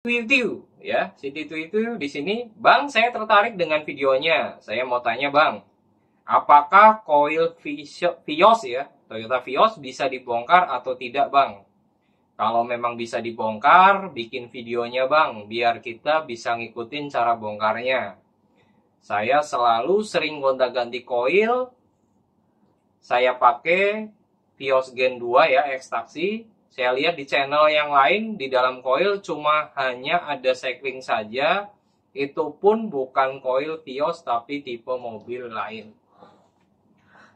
Twitter ya, City Twitter di sini, Bang, saya tertarik dengan videonya. Saya mau tanya, Bang, apakah koil Vios ya, Toyota Vios bisa dibongkar atau tidak, Bang? Kalau memang bisa dibongkar, bikin videonya, Bang, biar kita bisa ngikutin cara bongkarnya. Saya selalu sering gonta-ganti koil. Saya pakai Vios Gen 2 ya, ekstraksi. Saya lihat di channel yang lain, di dalam koil cuma hanya ada cycling saja. Itu pun bukan koil Vios, tapi tipe mobil lain.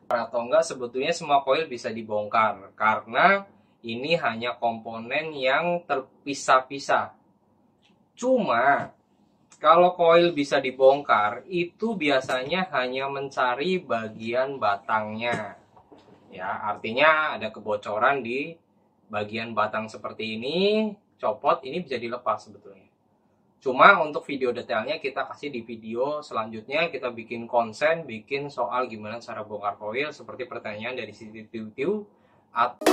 Atau enggak, sebetulnya semua koil bisa dibongkar. Karena ini hanya komponen yang terpisah-pisah. Cuma, kalau koil bisa dibongkar, itu biasanya hanya mencari bagian batangnya. Ya, artinya ada kebocoran di bagian batang seperti ini, copot, ini bisa dilepas sebetulnya. Cuma untuk video detailnya kita kasih di video selanjutnya. Kita bikin konsen, bikin soal gimana cara bongkar koil, seperti pertanyaan dari Siti Tiu atau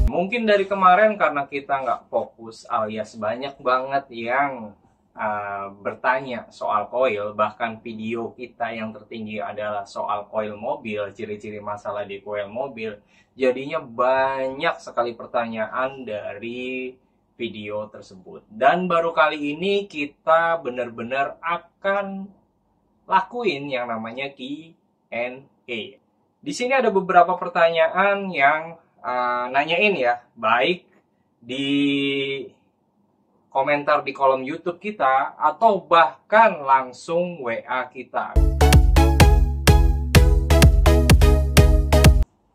mungkin dari kemarin karena kita nggak fokus alias banyak banget yang bertanya soal koil, bahkan video kita yang tertinggi adalah soal koil mobil, ciri-ciri masalah di koil mobil. Jadinya banyak sekali pertanyaan dari video tersebut. Dan baru kali ini kita benar-benar akan lakuin yang namanya Q&A. Di sini ada beberapa pertanyaan yang nanyain ya, baik di komentar di kolom YouTube kita atau bahkan langsung WA kita.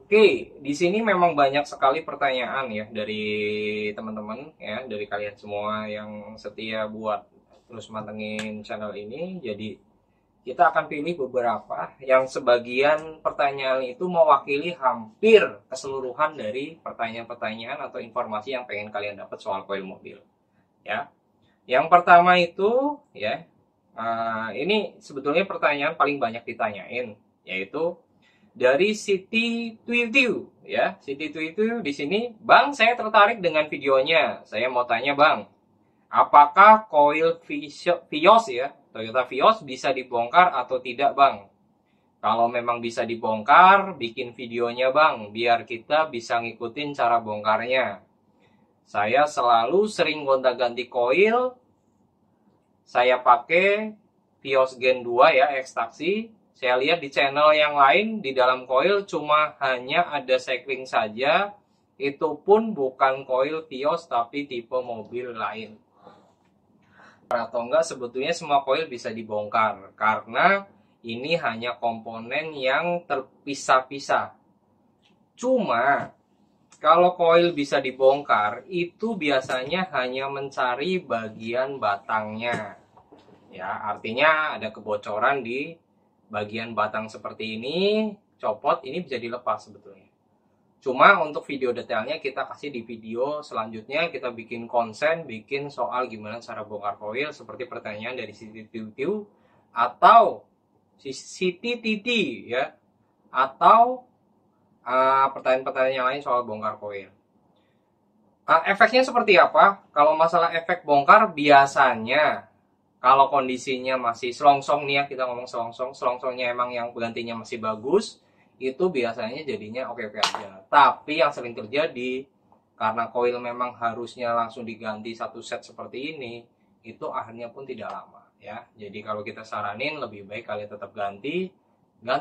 Oke, di sini memang banyak sekali pertanyaan ya dari teman-teman ya, dari kalian semua yang setia buat terus mantengin channel ini. Jadi kita akan pilih beberapa yang sebagian pertanyaan itu mewakili hampir keseluruhan dari pertanyaan-pertanyaan atau informasi yang pengen kalian dapat soal koil mobil. Ya, yang pertama itu ya, ini sebetulnya pertanyaan paling banyak ditanyain, yaitu dari Siti Twitter ya, Siti Twitter di sini, Bang, saya tertarik dengan videonya. Saya mau tanya, Bang, apakah koil Vios ya, Toyota Vios bisa dibongkar atau tidak, Bang? Kalau memang bisa dibongkar, bikin videonya, Bang, biar kita bisa ngikutin cara bongkarnya. Saya selalu sering gonta-ganti koil. Saya pakai Vios Gen 2 ya, ekstraksi. Saya lihat di channel yang lain, di dalam koil cuma hanya ada cycling saja. Itu pun bukan koil Vios, tapi tipe mobil lain. Atau enggak, sebetulnya semua koil bisa dibongkar. Karena ini hanya komponen yang terpisah-pisah. Cuma, kalau koil bisa dibongkar, itu biasanya hanya mencari bagian batangnya. Ya, artinya ada kebocoran di bagian batang seperti ini, copot, ini bisa dilepas sebetulnya. Cuma untuk video detailnya kita kasih di video selanjutnya. Kita bikin konsen, bikin soal gimana cara bongkar koil, seperti pertanyaan dari Siti Tiu atau Siti Titi ya, atau pertanyaan-pertanyaan yang lain soal bongkar koil. Efeknya seperti apa? Kalau masalah efek bongkar, biasanya kalau kondisinya masih selongsong nih ya, kita ngomong selongsongnya emang yang gantinya masih bagus, itu biasanya jadinya oke-oke aja. Tapi yang sering terjadi, karena koil memang harusnya langsung diganti satu set seperti ini, itu akhirnya pun tidak lama ya. Jadi kalau kita saranin, lebih baik kalian tetap ganti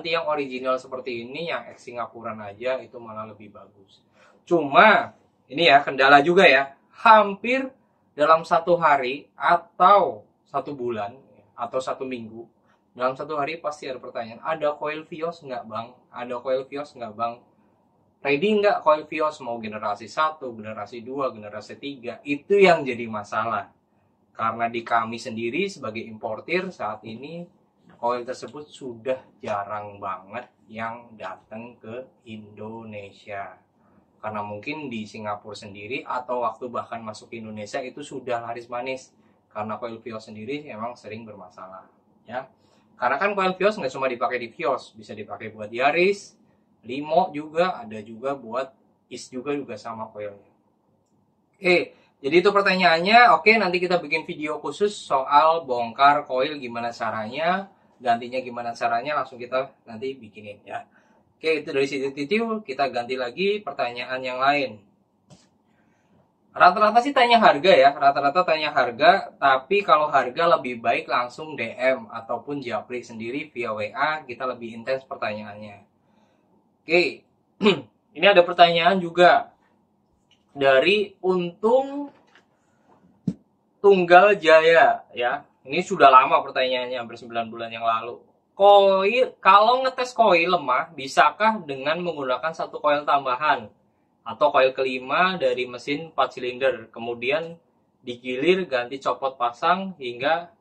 yang original seperti ini, yang ex Singapuran aja, itu malah lebih bagus. Cuma ini ya kendala juga ya, hampir dalam satu hari atau satu bulan atau satu minggu, dalam satu hari pasti ada pertanyaan, ada koil Vios nggak, Bang? Ada koil Vios nggak, Bang? Ready nggak koil Vios? Mau generasi 1, generasi 2, generasi 3? Itu yang jadi masalah. Karena di kami sendiri sebagai importir saat ini, koil tersebut sudah jarang banget yang datang ke Indonesia. Karena mungkin di Singapura sendiri atau waktu bahkan masuk ke Indonesia itu sudah laris manis. Karena koil Vios sendiri memang sering bermasalah ya. Karena kan koil Vios nggak cuma dipakai di Vios, bisa dipakai buat Yaris, limo juga, ada juga buat is juga sama koilnya. Oke, jadi itu pertanyaannya. Oke, nanti kita bikin video khusus soal bongkar koil gimana caranya, gantinya gimana caranya, langsung kita nanti bikinin ya. Oke, itu dari situ kita ganti lagi pertanyaan yang lain. Rata-rata sih tanya harga ya, rata-rata tanya harga, tapi kalau harga lebih baik langsung DM ataupun japri sendiri via WA, kita lebih intens pertanyaannya. Oke, ini ada pertanyaan juga dari Untung Tunggal Jaya ya. Ini sudah lama pertanyaannya, hampir 9 bulan yang lalu. Koil, kalau ngetes koil lemah, bisakah dengan menggunakan satu koil tambahan? Atau koil kelima dari mesin 4 silinder, kemudian digilir, ganti copot pasang, hingga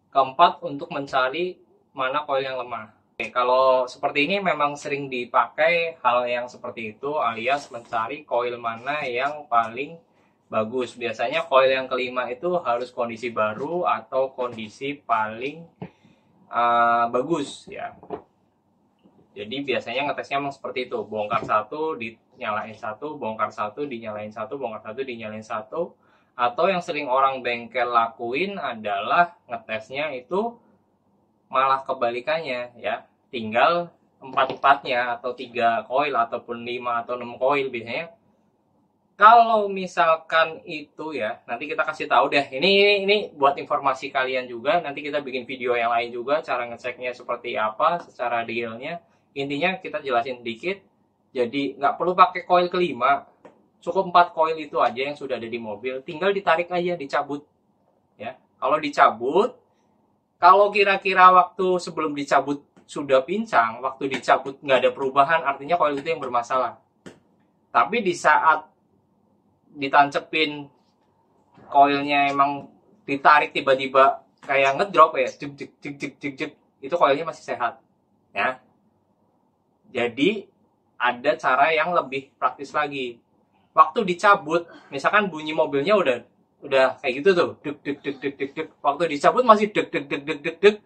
keempat untuk mencari mana koil yang lemah. Oke, kalau seperti ini memang sering dipakai hal yang seperti itu, alias mencari koil mana yang paling bagus. Biasanya koil yang kelima itu harus kondisi baru atau kondisi paling bagus ya. Jadi biasanya ngetesnya memang seperti itu, bongkar satu dinyalain satu, bongkar satu dinyalain satu, bongkar satu dinyalain satu. Atau yang sering orang bengkel lakuin adalah ngetesnya itu malah kebalikannya ya, tinggal 4-4-nya atau 3 koil ataupun 5 atau 6 koil biasanya. Kalau misalkan itu ya, nanti kita kasih tahu deh. Ini buat informasi kalian juga. Nanti kita bikin video yang lain juga, cara ngeceknya seperti apa, secara detailnya. Intinya kita jelasin dikit. Jadi nggak perlu pakai koil kelima, cukup 4 koil itu aja yang sudah ada di mobil. Tinggal ditarik aja, dicabut. Ya, kalau dicabut, kalau kira-kira waktu sebelum dicabut sudah pincang, waktu dicabut nggak ada perubahan, artinya koil itu yang bermasalah. Tapi di saat ditancepin koilnya emang ditarik tiba-tiba kayak ngedrop ya, itu koilnya masih sehat ya. Jadi ada cara yang lebih praktis lagi. Waktu dicabut, misalkan bunyi mobilnya udah kayak gitu tuh, deg deg deg deg deg deg. Waktu dicabut masih deg deg deg deg deg deg.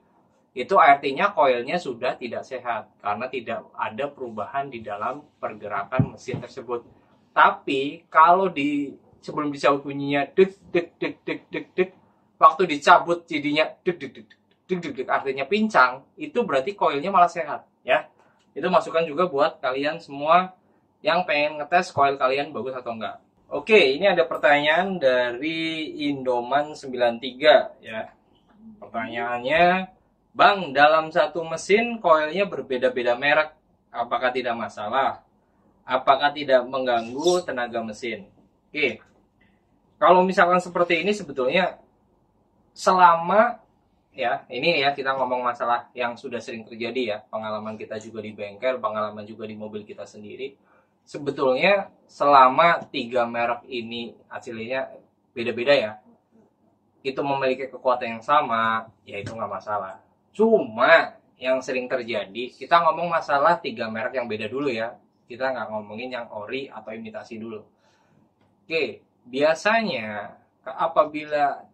Itu artinya koilnya sudah tidak sehat karena tidak ada perubahan di dalam pergerakan mesin tersebut. Tapi kalau sebelum dicabut bunyinya deg deg deg deg deg deg, waktu dicabut jadinya deg deg deg deg deg deg, artinya pincang, itu berarti koilnya malah sehat ya. Itu masukan juga buat kalian semua yang pengen ngetes koil kalian bagus atau enggak. Oke, ini ada pertanyaan dari Indoman93 ya. Pertanyaannya, Bang, dalam satu mesin koilnya berbeda-beda merek, apakah tidak masalah? Apakah tidak mengganggu tenaga mesin? Oke, kalau misalkan seperti ini sebetulnya selama ya, ini ya kita ngomong masalah yang sudah sering terjadi ya, pengalaman kita juga di bengkel, pengalaman juga di mobil kita sendiri. Sebetulnya selama 3 merek ini hasilnya beda-beda ya, itu memiliki kekuatan yang sama, ya itu nggak masalah. Cuma yang sering terjadi, kita ngomong masalah 3 merek yang beda dulu ya, kita nggak ngomongin yang ori atau imitasi dulu. Oke, biasanya apabila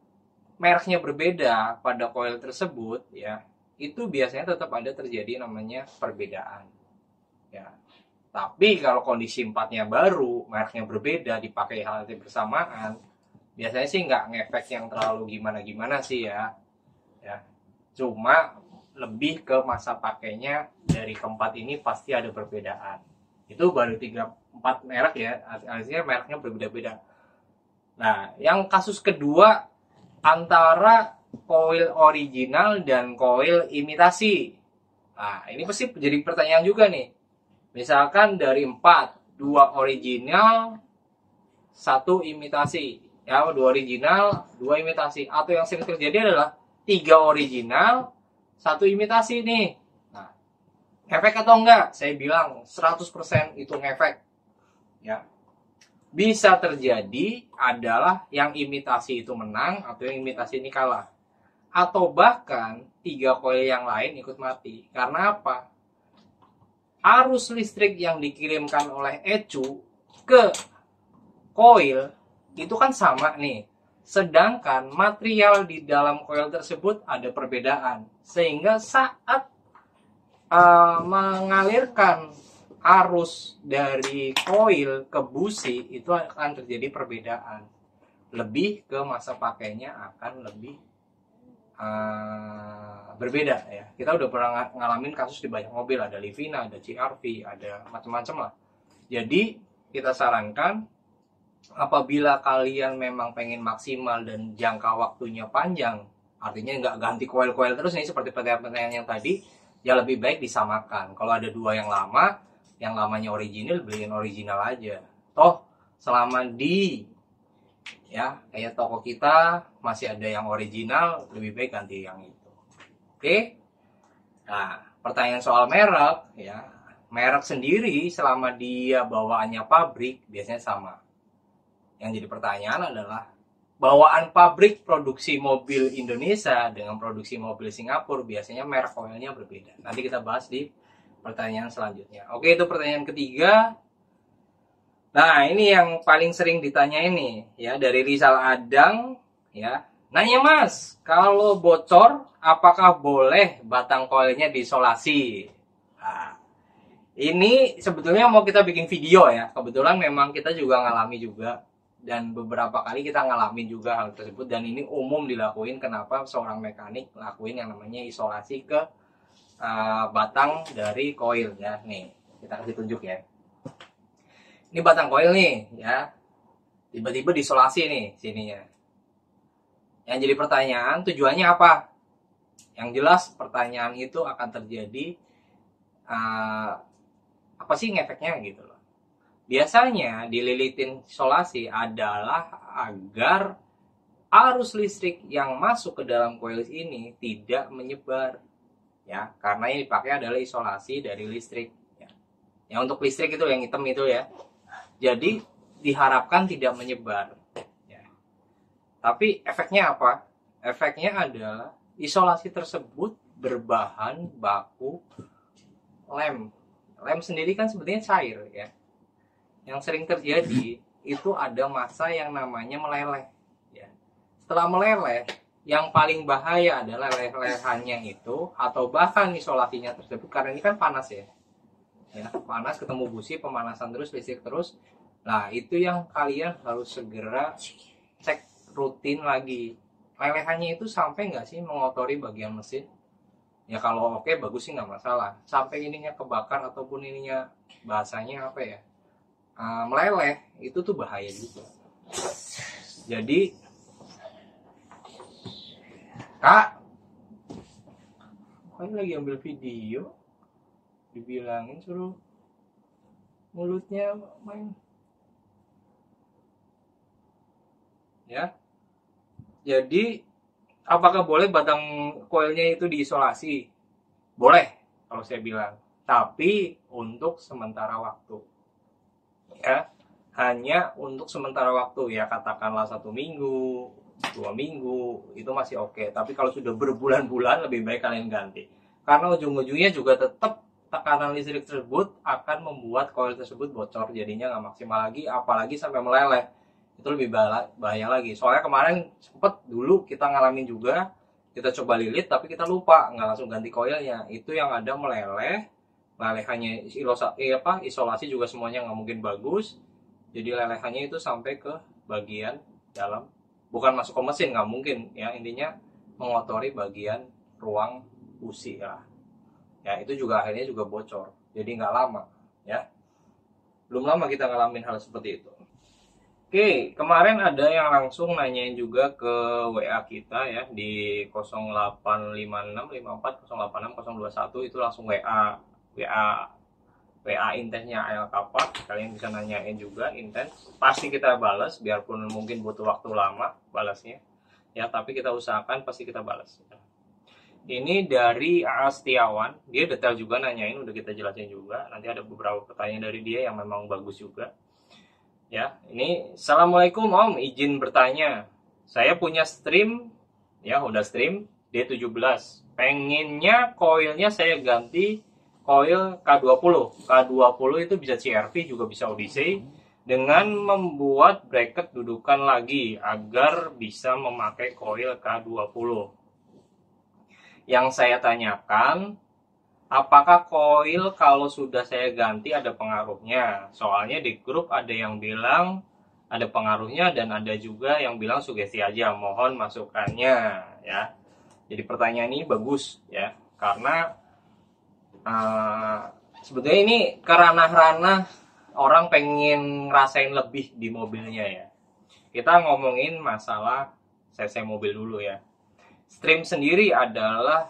mereknya berbeda pada koil tersebut ya, itu biasanya tetap ada terjadi namanya perbedaan ya. Tapi kalau kondisi 4-nya baru, mereknya berbeda, dipakai hal yang bersamaan, biasanya sih nggak ngefek yang terlalu gimana-gimana sih ya. Cuma lebih ke masa pakainya dari keempat ini pasti ada perbedaan. Itu baru 3-4 merek ya, artinya mereknya berbeda-beda. Nah, yang kasus kedua antara koil original dan koil imitasi. Nah, ini pasti jadi pertanyaan juga nih. Misalkan dari 4, 2 original, 1 imitasi. Ya, 2 original, 2 imitasi. Atau yang sering terjadi adalah 3 original, 1 imitasi nih. Nah, ngefek atau enggak? Saya bilang 100% itu ngefek. Ya. Bisa terjadi adalah yang imitasi itu menang atau yang imitasi ini kalah. Atau bahkan 3 koil yang lain ikut mati. Karena apa? Arus listrik yang dikirimkan oleh ECU ke koil itu kan sama nih. Sedangkan material di dalam koil tersebut ada perbedaan. Sehingga saat mengalirkan arus dari koil ke busi itu akan terjadi perbedaan. Lebih ke masa pakainya akan lebih berbeda ya. Kita udah pernah ngalamin kasus di banyak mobil, ada Livina, ada CR-V, ada macam-macam lah. Jadi kita sarankan apabila kalian memang pengen maksimal dan jangka waktunya panjang, artinya nggak ganti koil-koil terus nih seperti pertanyaan yang tadi, ya lebih baik disamakan. Kalau ada dua yang lama, yang lamanya original, beliin original aja. Toh selama di ya kayak toko kita masih ada yang original, lebih baik ganti yang itu. Oke. Nah, pertanyaan soal merek ya. Merek sendiri selama dia bawaannya pabrik biasanya sama. Yang jadi pertanyaan adalah bawaan pabrik produksi mobil Indonesia dengan produksi mobil Singapura biasanya merek oilnya berbeda. Nanti kita bahas di pertanyaan selanjutnya. Oke, itu pertanyaan ketiga. Nah, ini yang paling sering ditanya ini ya dari Rizal Adang ya. Nanya, Mas, kalau bocor apakah boleh batang koilnya diisolasi? Nah, ini sebetulnya mau kita bikin video ya. Kebetulan memang kita juga ngalami juga dan beberapa kali kita ngalamin juga hal tersebut, dan ini umum dilakuin. Kenapa seorang mekanik lakuin yang namanya isolasi ke batang dari koil ya. Nih, kita kasih tunjuk ya. Ini batang koil nih ya, tiba-tiba diisolasi nih sininya. Yang jadi pertanyaan, tujuannya apa? Yang jelas pertanyaan itu akan terjadi apa sih ngefeknya gitu loh. Biasanya dililitin isolasi adalah agar arus listrik yang masuk ke dalam koil ini tidak menyebar ya, karena yang dipakai adalah isolasi dari listrik ya. Yang untuk listrik itu yang hitam itu ya. Jadi diharapkan tidak menyebar ya. Tapi efeknya apa? Efeknya adalah isolasi tersebut berbahan baku lem. Lem sendiri kan sebenarnya cair ya. Yang sering terjadi itu ada masa yang namanya meleleh ya. Setelah meleleh, yang paling bahaya adalah lelehannya itu atau bahkan isolasinya tersebut, karena ini kan panas ya. Ya, panas ketemu busi, pemanasan terus, listrik terus. Nah, itu yang kalian harus segera cek rutin lagi. Lelehannya itu sampai nggak sih mengotori bagian mesin? Ya kalau oke, bagus sih nggak masalah. Sampai ininya kebakar ataupun ininya bahasanya apa ya? Meleleh, itu tuh bahaya juga. Jadi, Kak, kok ini lagi ambil video? Dibilangin suruh mulutnya main ya. Jadi apakah boleh batang koilnya itu diisolasi? Boleh kalau saya bilang, tapi untuk sementara waktu ya, hanya untuk sementara waktu ya, katakanlah 1 minggu, 2 minggu itu masih oke. Tapi kalau sudah berbulan-bulan lebih baik kalian ganti, karena ujung-ujungnya juga tetap tekanan listrik tersebut akan membuat koil tersebut bocor, jadinya nggak maksimal lagi, apalagi sampai meleleh, itu lebih bahaya lagi. Soalnya kemarin sempet dulu kita ngalamin juga, kita coba lilit tapi kita lupa nggak langsung ganti koilnya, itu yang ada meleleh, lelehannya isolasi juga semuanya nggak mungkin bagus, jadi lelehannya itu sampai ke bagian dalam, bukan masuk ke mesin, nggak mungkin ya, intinya mengotori bagian ruang busi lah. Ya, itu juga akhirnya juga bocor. Jadi nggak lama ya. Belum lama kita ngalamin hal seperti itu. Oke, kemarin ada yang langsung nanyain juga ke WA kita ya di 085654086021, itu langsung WA intensnya AL Kapak. Kalian bisa nanyain juga intens. Pasti kita balas, biarpun mungkin butuh waktu lama balasnya. Ya, tapi kita usahakan pasti kita balas. Ini dari Astiawan, dia detail juga nanyain, udah kita jelasin juga. Nanti ada beberapa pertanyaan dari dia yang memang bagus juga. Ya, ini Assalamualaikum Om, izin bertanya. Saya punya stream, ya udah stream D17. Pengennya koilnya saya ganti koil K20. K20 itu bisa CR-V juga bisa Odyssey, dengan membuat bracket dudukan lagi agar bisa memakai koil K20. Yang saya tanyakan, apakah koil kalau sudah saya ganti ada pengaruhnya? Soalnya di grup ada yang bilang ada pengaruhnya dan ada juga yang bilang sugesti aja. Mohon masukannya ya. Jadi pertanyaan ini bagus ya, karena sebetulnya ini ke ranah-ranah orang pengen ngerasain lebih di mobilnya ya. Kita ngomongin masalah cc mobil dulu ya. Stream sendiri adalah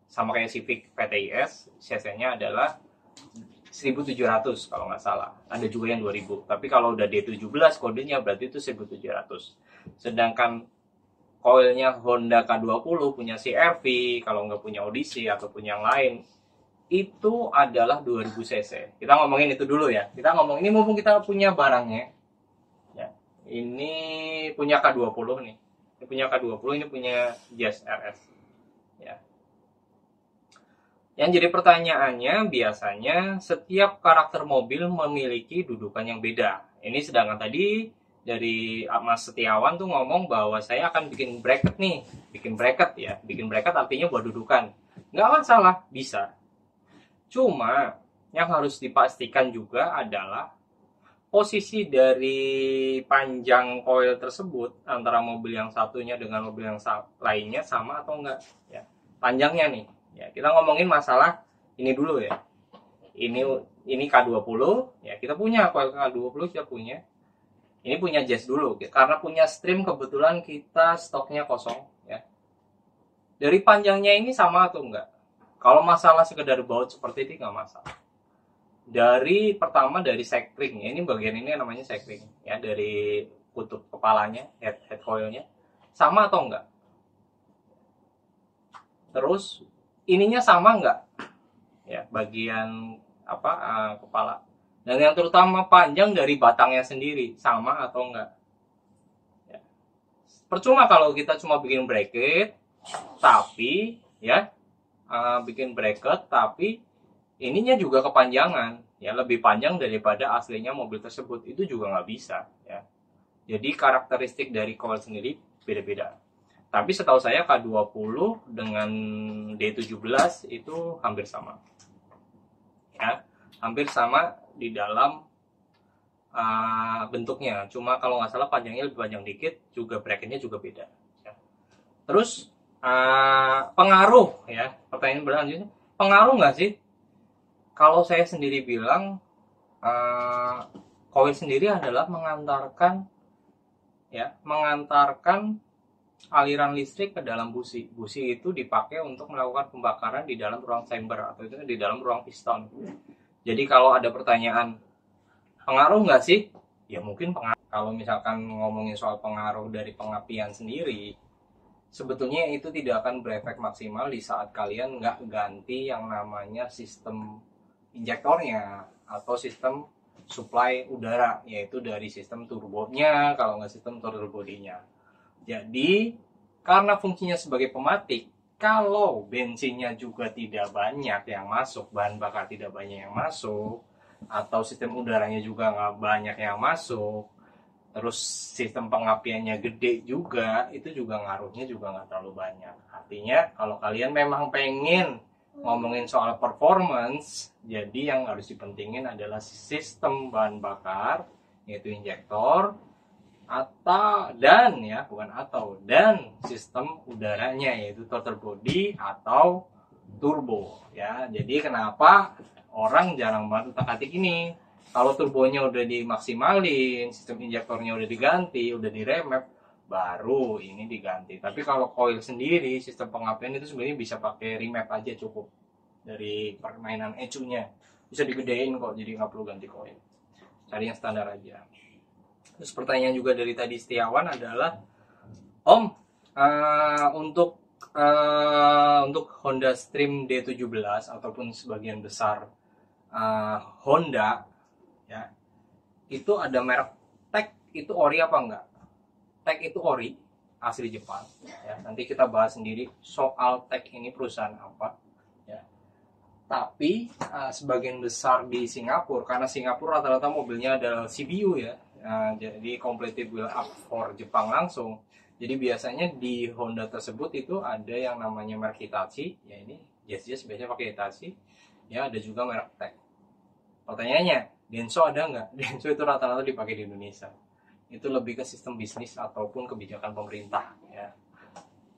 sama kayak Civic PTIS, cc-nya adalah 1700 kalau nggak salah. Ada juga yang 2000. Tapi kalau udah D17 kodenya berarti itu 1700. Sedangkan coilnya Honda K20 punya CR-V, kalau nggak punya Odyssey atau punya yang lain, itu adalah 2000 cc. Kita ngomongin itu dulu ya. Kita ngomong ini mumpung kita punya barangnya. Ya. Ini punya K20 nih. Ini punya K20, ini punya Jazz RS. Ya. Yang jadi pertanyaannya biasanya setiap karakter mobil memiliki dudukan yang beda. Ini sedangkan tadi dari Mas Setiawan tuh ngomong bahwa saya akan bikin bracket nih. Bikin bracket ya. Bikin bracket artinya buat dudukan. Nggak masalah, bisa. Cuma yang harus dipastikan juga adalah posisi dari panjang coil tersebut antara mobil yang satunya dengan mobil yang lainnya sama atau enggak ya. Panjangnya nih. Ya, kita ngomongin masalah ini dulu ya. Ini K20 ya, kita punya coil K20 kita punya. Ini punya Jazz dulu karena punya stream kebetulan kita stoknya kosong ya. Dari panjangnya ini sama atau enggak? Kalau masalah sekedar baut seperti ini nggak masalah. Dari pertama dari sekring, ini bagian ini namanya sekring ya, dari kutub kepalanya, head coilnya sama atau enggak? Terus ininya sama enggak? Ya, bagian kepala. Dan yang terutama panjang dari batangnya sendiri sama atau enggak? Ya. Percuma kalau kita cuma bikin bracket, tapi ya bikin bracket tapi ininya juga kepanjangan ya, lebih panjang daripada aslinya mobil tersebut, itu juga nggak bisa ya. Jadi karakteristik dari coil sendiri beda-beda. Tapi setahu saya K20 dengan D17 itu hampir sama ya, hampir sama di dalam bentuknya. Cuma kalau nggak salah panjangnya lebih panjang dikit, juga bracketnya juga beda ya. Terus pengaruh ya, pertanyaan berlanjutnya, pengaruh nggak sih? Kalau saya sendiri bilang coil sendiri adalah mengantarkan aliran listrik ke dalam busi. Busi itu dipakai untuk melakukan pembakaran di dalam ruang chamber atau itu di dalam ruang piston. Jadi kalau ada pertanyaan pengaruh nggak sih? Ya mungkin pengaruh. Kalau misalkan ngomongin soal pengaruh dari pengapian sendiri, sebetulnya itu tidak akan berefek maksimal di saat kalian nggak ganti yang namanya sistem injektornya atau sistem supply udara, yaitu dari sistem turbonya kalau nggak sistem throttle body-nya. Jadi karena fungsinya sebagai pematik, kalau bensinnya juga tidak banyak yang masuk, bahan bakar tidak banyak yang masuk, atau sistem udaranya juga nggak banyak yang masuk, terus sistem pengapiannya gede juga, itu juga ngaruhnya juga nggak terlalu banyak. Artinya kalau kalian memang pengen ngomongin soal performance, jadi yang harus dipentingin adalah sistem bahan bakar, yaitu injektor, dan sistem udaranya, yaitu throttle body atau turbo ya. Jadi kenapa orang jarang banget utak-atik ini? Kalau turbonya udah dimaksimalin, sistem injektornya udah diganti, udah diremap, baru ini diganti. Tapi kalau coil sendiri, sistem pengapian itu sebenarnya bisa pakai remap aja cukup. Dari permainan ECU-nya bisa digedein kok, jadi nggak perlu ganti coil. Cari yang standar aja. Terus pertanyaan juga dari tadi Setiawan adalah, Om, untuk Honda Stream D17 ataupun sebagian besar Honda ya, itu ada merek Tech, itu ori apa enggak? Tech itu ori, asli Jepang ya. Nanti kita bahas sendiri soal Tech ini perusahaan apa ya. Tapi sebagian besar di Singapura, karena Singapura rata-rata mobilnya adalah CBU ya. Jadi completely build up for Jepang langsung. Jadi biasanya di Honda tersebut itu ada yang namanya merek Hitachi, ya ini jas biasanya pakai Hitachi. Ya, ada juga merek tech. Pertanyaannya, Denso ada nggak? Denso itu rata-rata dipakai di Indonesia. Itu lebih ke sistem bisnis ataupun kebijakan pemerintah ya.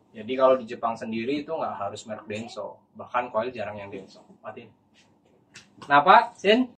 Jadi kalau di Jepang sendiri itu nggak harus merek Denso, bahkan coil jarang yang Denso. Matiin. Kenapa, Sin?